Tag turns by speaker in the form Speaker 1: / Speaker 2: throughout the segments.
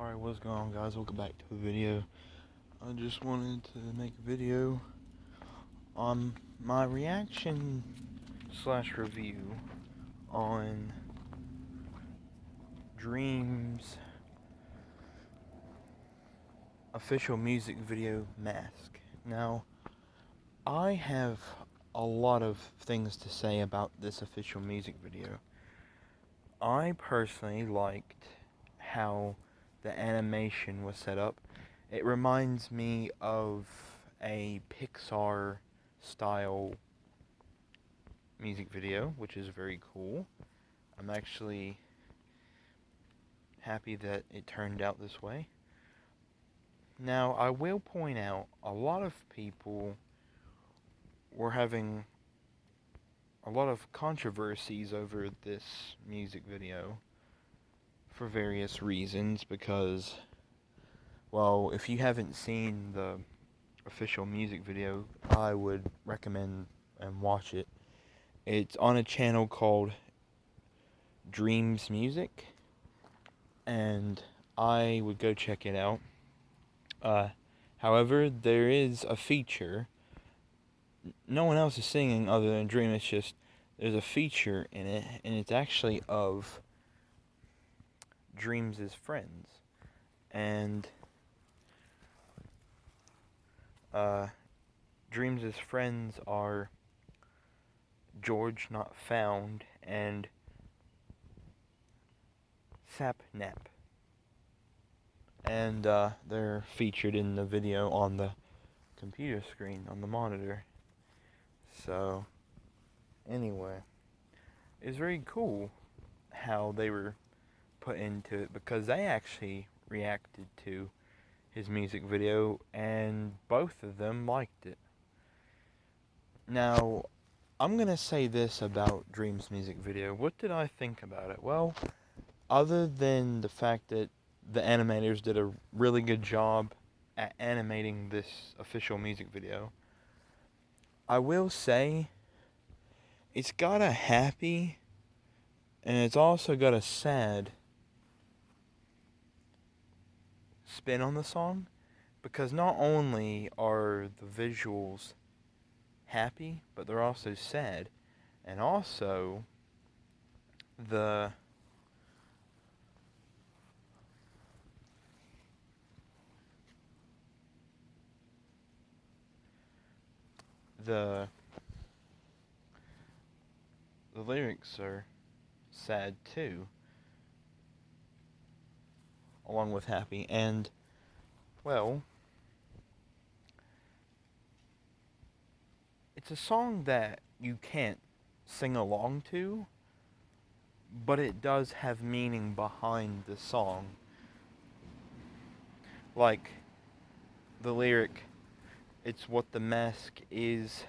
Speaker 1: Alright, what's going on, guys? Welcome back to the video. I just wanted to make a video on my reaction slash review on Dream's official music video, Mask. Now, I have a lot of things to say about this official music video. I personally liked how the animation was set up. It reminds me of a Pixar style music video, which is very cool. I'm actually happy that it turned out this way. Now, I will point out a lot of people were having a lot of controversies over this music video for various reasons because, well, if you haven't seen the official music video, I would recommend and watch it. It's on a channel called Dreams Music, and I would go check it out. However, there is a feature. No one else is singing other than Dream. It's just there's a feature in it, and it's actually of Dreams' friends, and Dreams' friends are George Not Found and Sapnap. And they're featured in the video on the computer screen, on the monitor. So, anyway, it's very cool how they were put into it because they actually reacted to his music video and both of them liked it. Now, I'm gonna say this about Dream's music video. What did I think about it? Well, other than the fact that the animators did a really good job at animating this official music video, I will say it's got a happy and it's also got a sad spin on the song, because not only are the visuals happy, but they're also sad, and also the the lyrics are sad too, along with happy. And, well, it's a song that you can't sing along to, but it does have meaning behind the song. Like the lyric, it's what the mask is.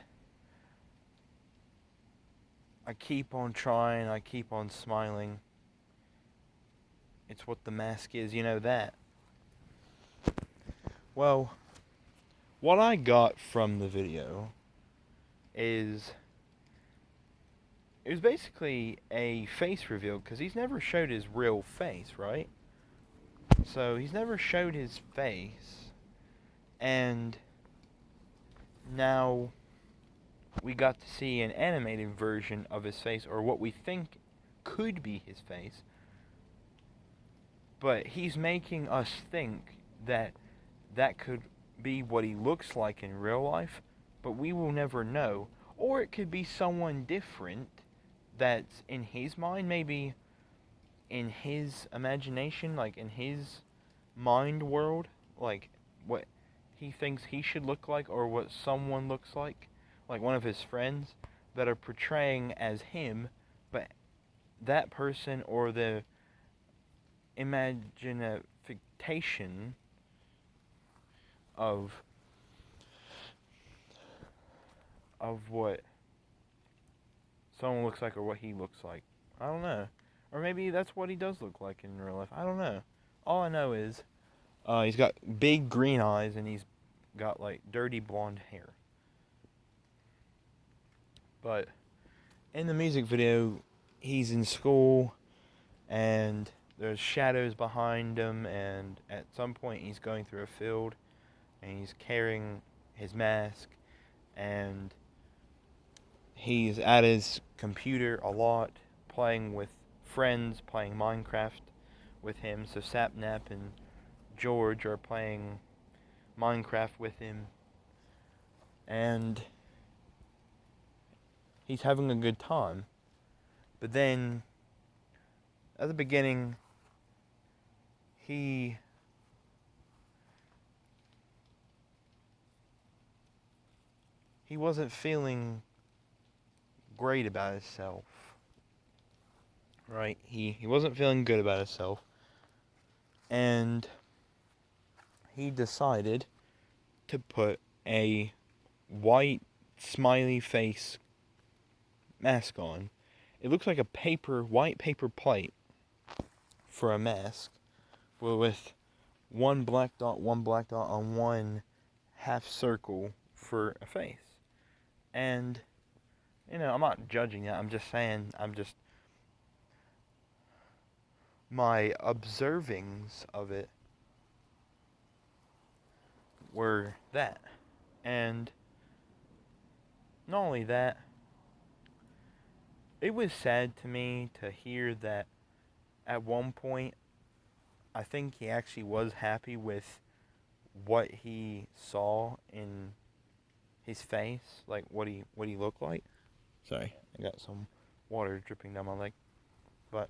Speaker 1: I keep on trying, I keep on smiling. It's what the mask is, you know that. Well, what I got from the video is it was basically a face reveal, because he's never showed his real face, right? So he's never showed his face, and now we got to see an animated version of his face, or what we think could be his face, but he's making us think that that could be what he looks like in real life, but we will never know. Or it could be someone different that's in his mind, maybe in his imagination, like in his mind world, like what he thinks he should look like, or what someone looks like one of his friends that are portraying as him, but that person or the imaginification of what someone looks like or what he looks like. I don't know. Or maybe that's what he does look like in real life. I don't know. All I know is he's got big green eyes and he's got like dirty blonde hair. But in the music video, he's in school and there's shadows behind him, and at some point he's going through a field, and he's carrying his mask, and he's at his computer a lot, playing with friends, playing Minecraft with him. So Sapnap and George are playing Minecraft with him, and he's having a good time. But then, at the beginning, he wasn't feeling great about himself. Right? He wasn't feeling good about himself. And he decided to put a white smiley face mask on. It looks like a white paper plate for a mask, with one black dot on one half circle for a face. And, I'm not judging that. I'm just saying, my observings of it were that. And not only that, it was sad to me to hear that at one point, I think he actually was happy with what he saw in his face, like what he looked like. Sorry, I got some water dripping down my leg. But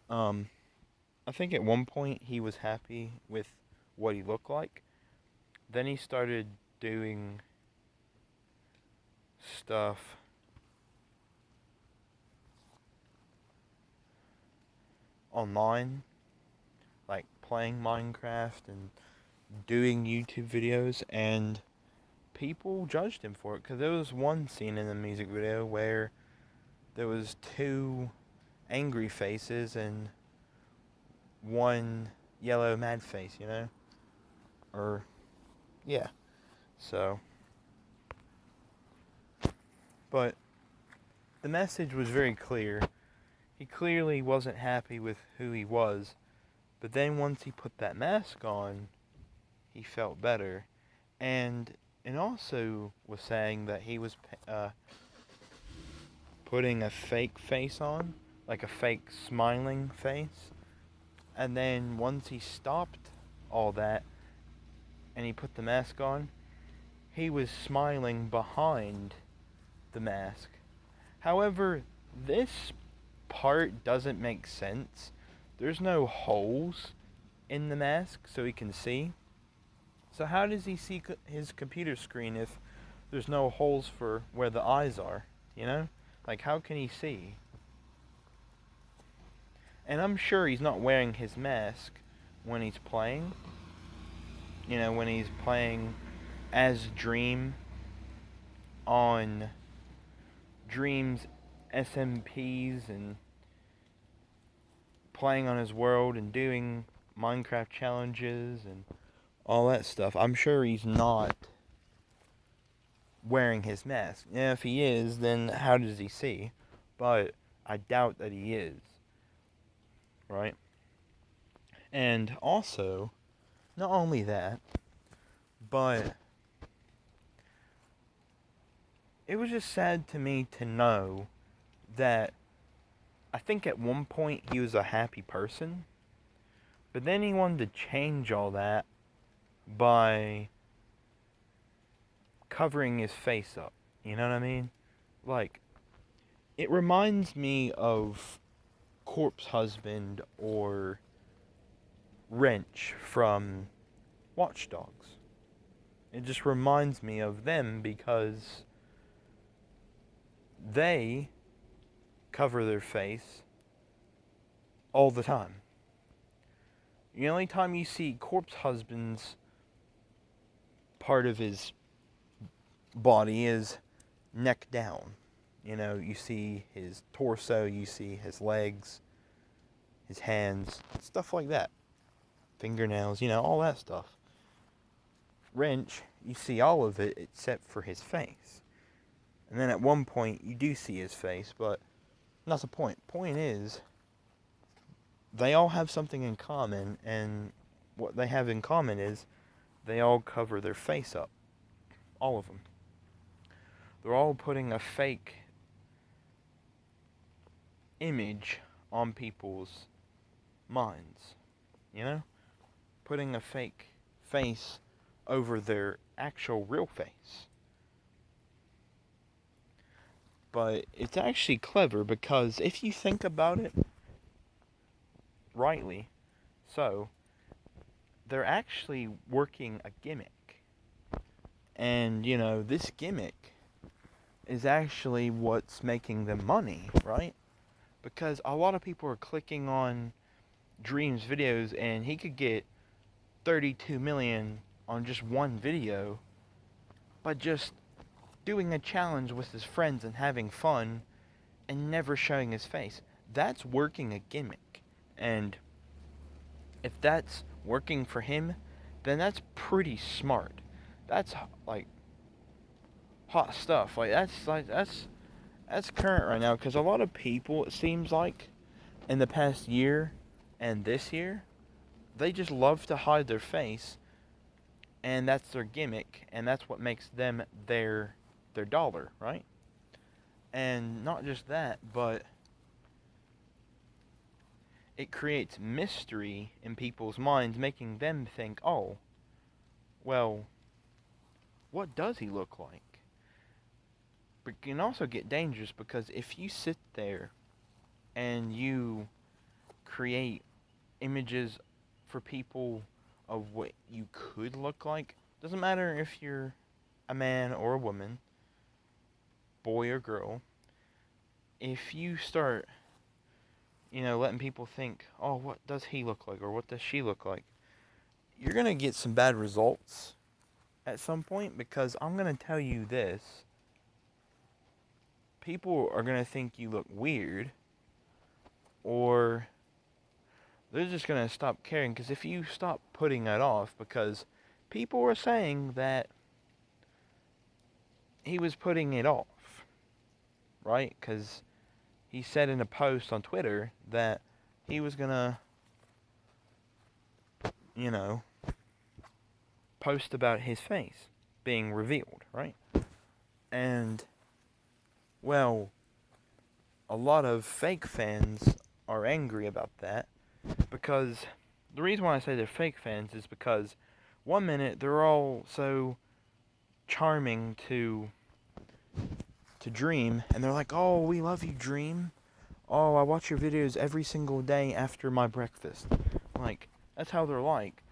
Speaker 1: I think at one point he was happy with what he looked like. Then he started doing stuff online, like playing Minecraft and doing YouTube videos, and people judged him for it, because there was one scene in the music video where there was two angry faces and one yellow mad face, or yeah. So, but the message was very clear. He clearly wasn't happy with who he was, but then once he put that mask on, he felt better. And also was saying that he was putting a fake face on, like a fake smiling face. And then once he stopped all that and he put the mask on, he was smiling behind the mask. However, this part doesn't make sense. There's no holes in the mask so he can see. So how does he see his computer screen if there's no holes for where the eyes are, Like, how can he see? And I'm sure he's not wearing his mask when he's playing. When he's playing as Dream on Dream's SMPs and playing on his world and doing Minecraft challenges and all that stuff. I'm sure he's not wearing his mask. Yeah, if he is, then how does he see? But I doubt that he is. Right? And also, not only that, but it was just sad to me to know that I think at one point he was a happy person, but then he wanted to change all that by covering his face up. You know what I mean? Like, it reminds me of Corpse Husband or Wrench from Watch Dogs. It just reminds me of them because they cover their face all the time. The only time you see Corpse Husband's part of his body is neck down. You see his torso, you see his legs, his hands, stuff like that. Fingernails, all that stuff. Wrench, you see all of it except for his face. And then at one point, you do see his face, but that's the point. Point is, they all have something in common, and what they have in common is they all cover their face up. All of them. They're all putting a fake image on people's minds. You know? Putting a fake face over their actual real face. But it's actually clever because if you think about it rightly, so they're actually working a gimmick. And, this gimmick is actually what's making them money, right? Because a lot of people are clicking on Dream's videos and he could get 32 million on just one video by just doing a challenge with his friends and having fun and never showing his face. That's working a gimmick. And if that's working for him, then that's pretty smart. That's like hot stuff. That's current right now because a lot of people, it seems like, in the past year and this year, they just love to hide their face, and that's their gimmick, and that's what makes them their dollar, right? And not just that, but it creates mystery in people's minds, making them think, oh, well, what does he look like? But it can also get dangerous because if you sit there and you create images for people of what you could look like, doesn't matter if you're a man or a woman, boy or girl, if you start, letting people think, oh, what does he look like or what does she look like, you're going to get some bad results at some point because I'm going to tell you this. People are going to think you look weird or they're just going to stop caring because if you stop putting that off because people were saying that he was putting it off, right? Because he said in a post on Twitter that he was going to, post about his face being revealed, right? And, well, a lot of fake fans are angry about that because the reason why I say they're fake fans is because one minute they're all so charming to Dream and they're like, "Oh, we love you, Dream. Oh, I watch your videos every single day after my breakfast." Like, that's how they're like.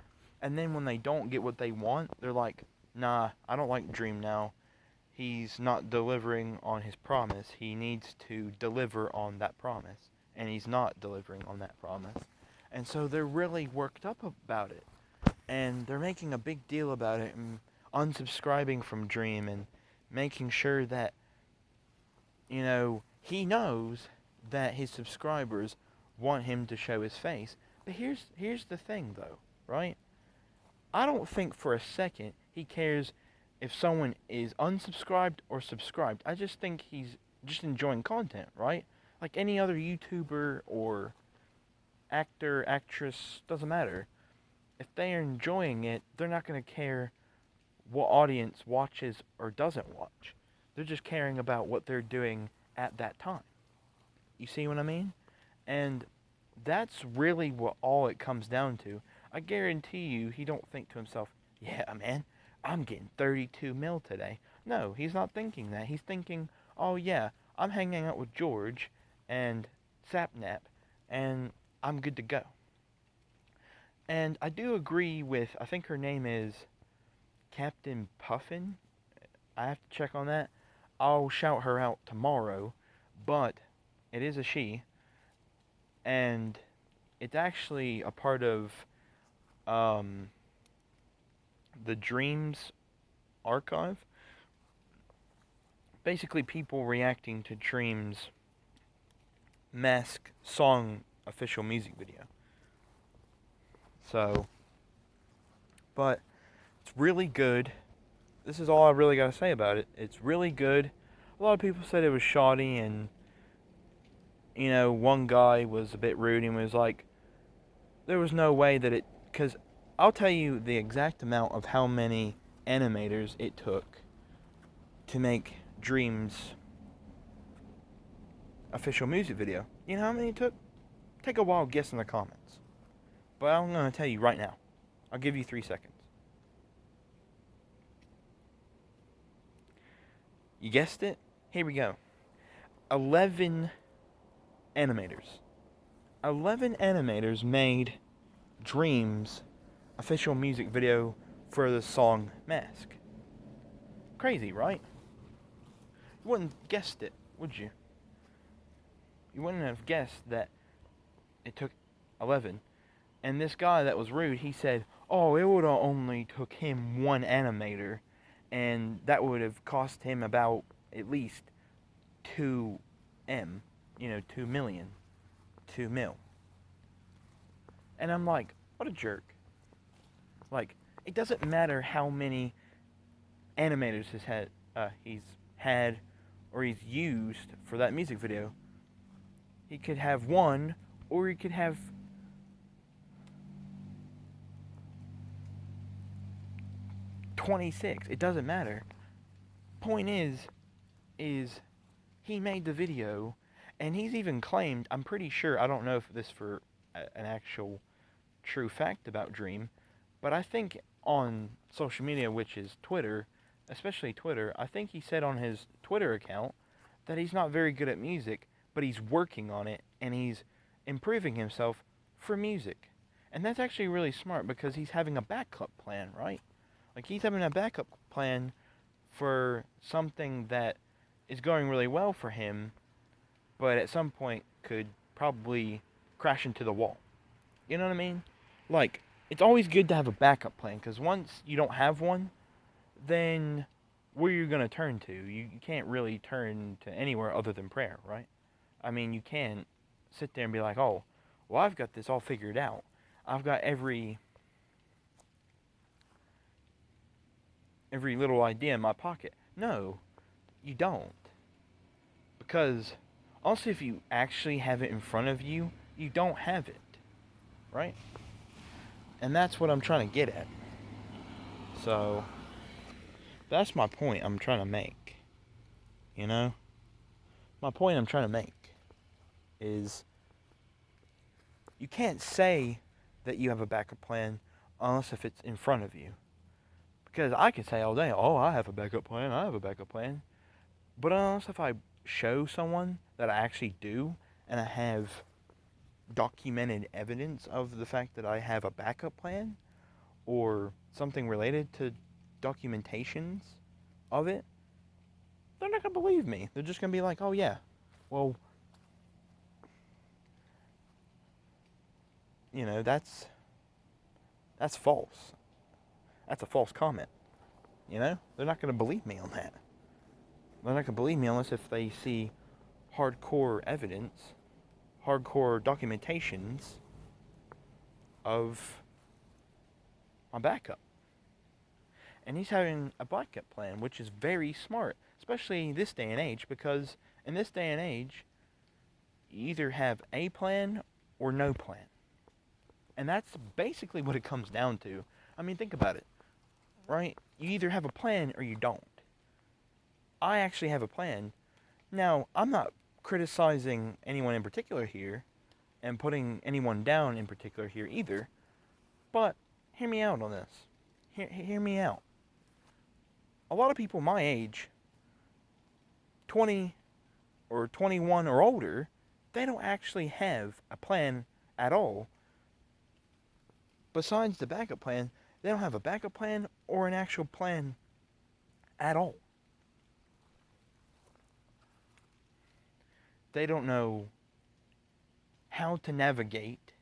Speaker 1: And then when they don't get what they want, they're like, "Nah, I don't like Dream now. He's not delivering on his promise. He needs to deliver on that promise." And he's not delivering on that promise. And so they're really worked up about it. And they're making a big deal about it and unsubscribing from Dream and making sure that, he knows that his subscribers want him to show his face. But here's the thing though, right? I don't think for a second he cares if someone is unsubscribed or subscribed. I just think he's just enjoying content, right? Like any other YouTuber or actor, actress, doesn't matter. If they are enjoying it, they're not going to care what audience watches or doesn't watch. They're just caring about what they're doing at that time. You see what I mean? And that's really what all it comes down to. I guarantee you he don't think to himself, "Yeah, man, I'm getting 32 mil today." No, he's not thinking that. He's thinking, "Oh yeah, I'm hanging out with George and Sapnap and I'm good to go." And I do agree with, I think her name is Captain Puffin. I have to check on that. I'll shout her out tomorrow, but it is a she, and it's actually a part of um, the Dreams archive. Basically, people reacting to Dreams' Mask song official music video. So, but it's really good. This is all I really got to say about it. It's really good. A lot of people said it was shoddy, and one guy was a bit rude and was like, there was no way that it, because I'll tell you the exact amount of how many animators it took to make Dream's official music video. You know how many it took? Take a wild guess in the comments. But I'm going to tell you right now. I'll give you 3 seconds. You guessed it? Here we go. 11 animators. 11 animators made Dream's official music video for the song Mask. Crazy, right? You wouldn't have guessed it, would you? You wouldn't have guessed that it took 11. And this guy that was rude, he said, oh, it would have only took him one animator, and that would have cost him about at least 2M, 2 million, 2 mil. And I'm like, what a jerk. Like, it doesn't matter how many animators he's had or he's used for that music video. He could have one, or he could have 26. It doesn't matter. Point is he made the video, and he's even claimed, I'm pretty sure, I don't know if this for an actual true fact about Dream, but I think on social media, which is Twitter, especially Twitter, I think he said on his Twitter account that he's not very good at music, but he's working on it, and he's improving himself for music. And that's actually really smart, because he's having a backup plan, right? Like, he's having a backup plan for something that is going really well for him, but at some point could probably crash into the wall. You know what I mean? Like, it's always good to have a backup plan, because once you don't have one, then where are you going to turn to? You can't really turn to anywhere other than prayer, right? I mean, you can't sit there and be like, oh, well, I've got this all figured out. I've got every little idea in my pocket. No, you don't. Because also, if you actually have it in front of you, you don't have it, right? And that's what I'm trying to get at. So, that's my point I'm trying to make. My point I'm trying to make is you can't say that you have a backup plan unless if it's in front of you. Because I can say all day, oh, I have a backup plan, I have a backup plan. But unless if I show someone that I actually do, and I have documented evidence of the fact that I have a backup plan, or something related to documentations of it, they're not going to believe me. They're just going to be like, oh yeah, well, that's false. That's a false comment. They're not going to believe me on that. They're not going to believe me unless if they see hardcore evidence, hardcore documentations of my backup. And he's having a backup plan, which is very smart, especially this day and age, because in this day and age, you either have a plan or no plan. And that's basically what it comes down to. I mean, think about it, right? You either have a plan or you don't. I actually have a plan. Now, I'm not criticizing anyone in particular here and putting anyone down in particular here either, but hear me out on this. Hear me out. A lot of people my age, 20 or 21 or older, they don't actually have a plan at all. Besides the backup plan, they don't have a backup plan or an actual plan at all. They don't know how to navigate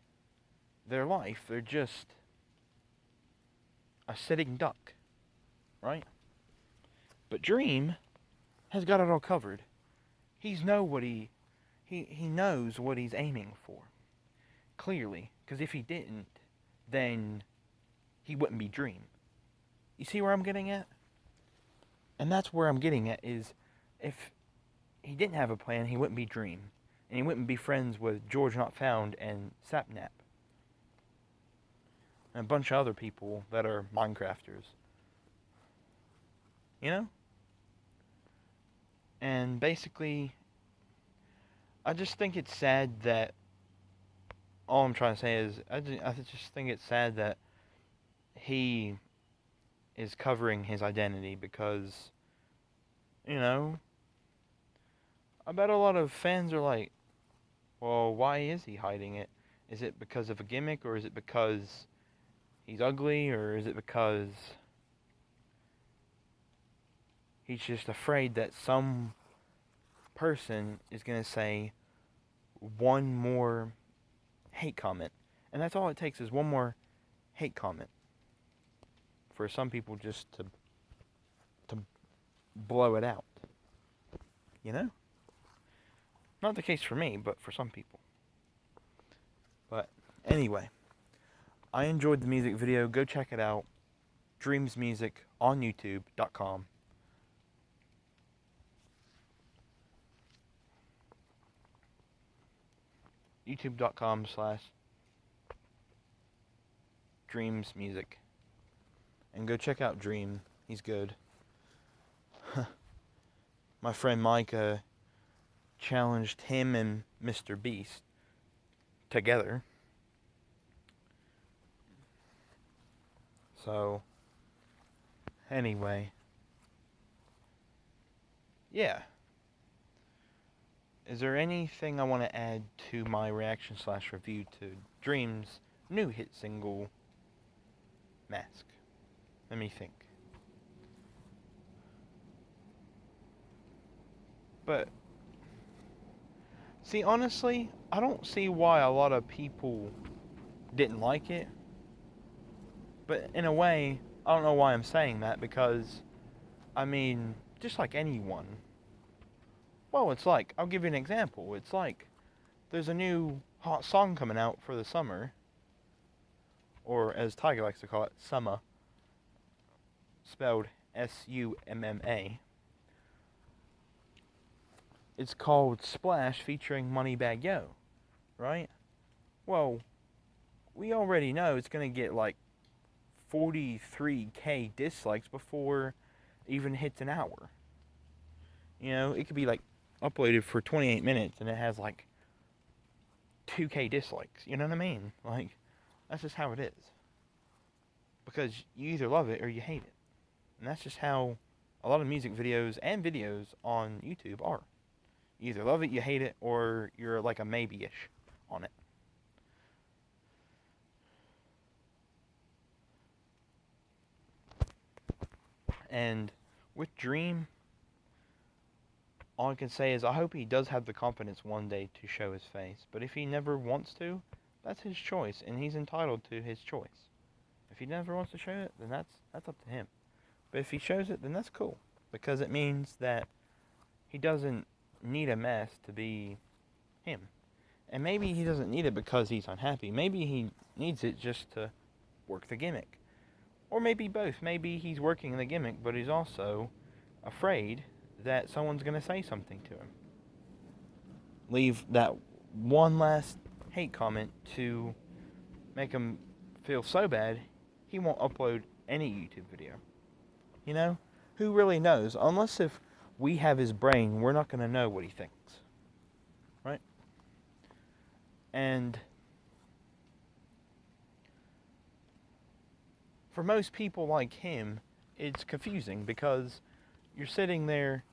Speaker 1: their life. They're just a sitting duck, right? But Dream has got it all covered. He knows what he's aiming for. Clearly, because if he didn't, then he wouldn't be Dream. You see where I'm getting at? And that's where I'm getting at is, if he didn't have a plan, he wouldn't be Dream. And he wouldn't be friends with George Not Found and Sapnap. and a bunch of other people that are Minecrafters. You know? And basically, I just think it's sad that all I'm trying to say is I just think it's sad that he is covering his identity because, you know, I bet a lot of fans are like, well, why is he hiding it? Is it because of a gimmick, or is it because he's ugly, or is it because he's just afraid that some person is going to say one more hate comment? And that's all it takes, is one more hate comment for some people just to blow it out. You know? Not the case for me, but for some people. But anyway, I enjoyed the music video. Go check it out. Dreams Music on YouTube.com. YouTube.com/Dreams Music. And go check out Dream. He's good. My friend Micah challenged him and Mr. Beast together. So, anyway. Yeah. Is there anything I want to add to my reaction/review to Dream's new hit single, Mask? Let me think. But, see, honestly, I don't see why a lot of people didn't like it. But in a way, I don't know why I'm saying that, because, I mean, just like anyone. Well, it's like, I'll give you an example. It's like, there's a new hot song coming out for the summer, or as Tiger likes to call it, summer, spelled Summa. It's called Splash, featuring Moneybagg Yo, right? Well, we already know it's going to get like 43k dislikes before it even hits an hour. You know, it could be like uploaded for 28 minutes and it has like 2k dislikes. You know what I mean? Like, that's just how it is. Because you either love it or you hate it. And that's just how a lot of music videos and videos on YouTube are. You either love it, you hate it, or you're like a maybe-ish on it. And with Dream, all I can say is I hope he does have the confidence one day to show his face. But if he never wants to, that's his choice, and he's entitled to his choice. If he never wants to show it, then that's up to him. But if he shows it, then that's cool, because it means that he doesn't need a mask to be him. And maybe he doesn't need it because he's unhappy. Maybe he needs it just to work the gimmick. Or maybe both. Maybe he's working the gimmick, but he's also afraid that someone's going to say something to him. Leave that one last hate comment to make him feel so bad he won't upload any YouTube video. You know? Who really knows? Unless if we have his brain, we're not going to know what he thinks. Right? And for most people like him, it's confusing because you're sitting there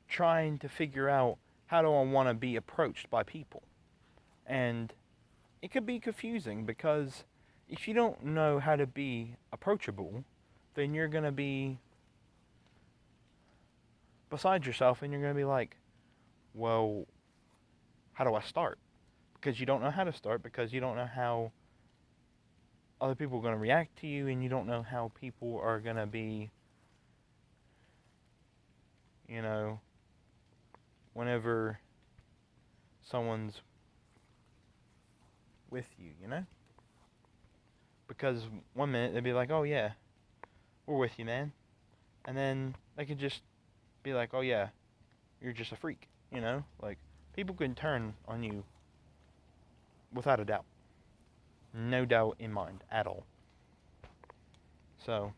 Speaker 1: trying to figure out, how do I want to be approached by people? And it could be confusing because if you don't know how to be approachable, then you're going to be beside yourself and you're going to be like, well, how do I start? Because you don't know how to start, because you don't know how other people are going to react to you, and you don't know how people are going to be, you know, whenever someone's with you, you know? Because one minute they'd be like, oh yeah, we're with you, man. And then they could just be like, oh yeah, you're just a freak, you know? Like, people can turn on you without a doubt. No doubt in mind at all. So,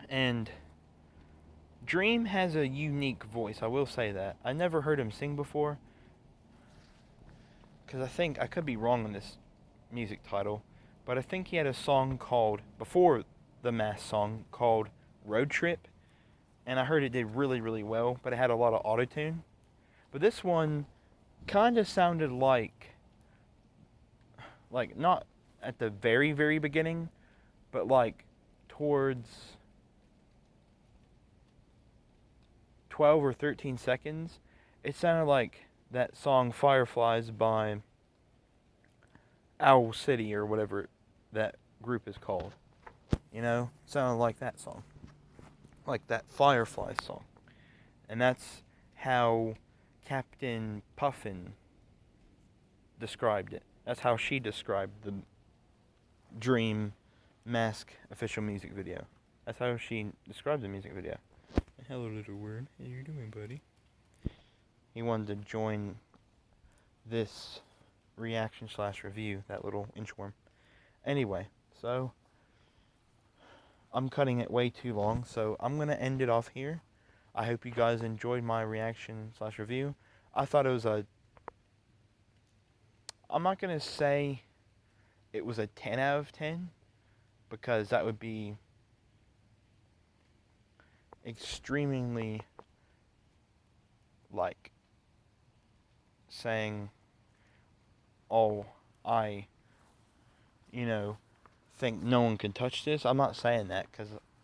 Speaker 1: and Dream has a unique voice, I will say that. I never heard him sing before, because I think, I could be wrong on this music title, but I think he had a song called, before the Mask song, called Road Trip, and I heard it did really, really well, but it had a lot of autotune. But this one kind of sounded like not at the very, very beginning, but like towards 12 or 13 seconds, it sounded like that song Fireflies by Owl City or whatever that group is called. You know, it sounded like that song. Like that Fireflies song. And that's how Captain Puffin described it. That's how she described the Dream Mask official music video. That's how she described the music video. Hello, little word. How you doing, buddy? He wanted to join this reaction / review, that little inchworm. Anyway, so I'm cutting it way too long, so I'm going to end it off here. I hope you guys enjoyed my reaction / review. I thought it was I'm not going to say it was a 10 out of 10, because that would be extremely, like, saying, oh, I, think no one can touch this. I'm not saying that, because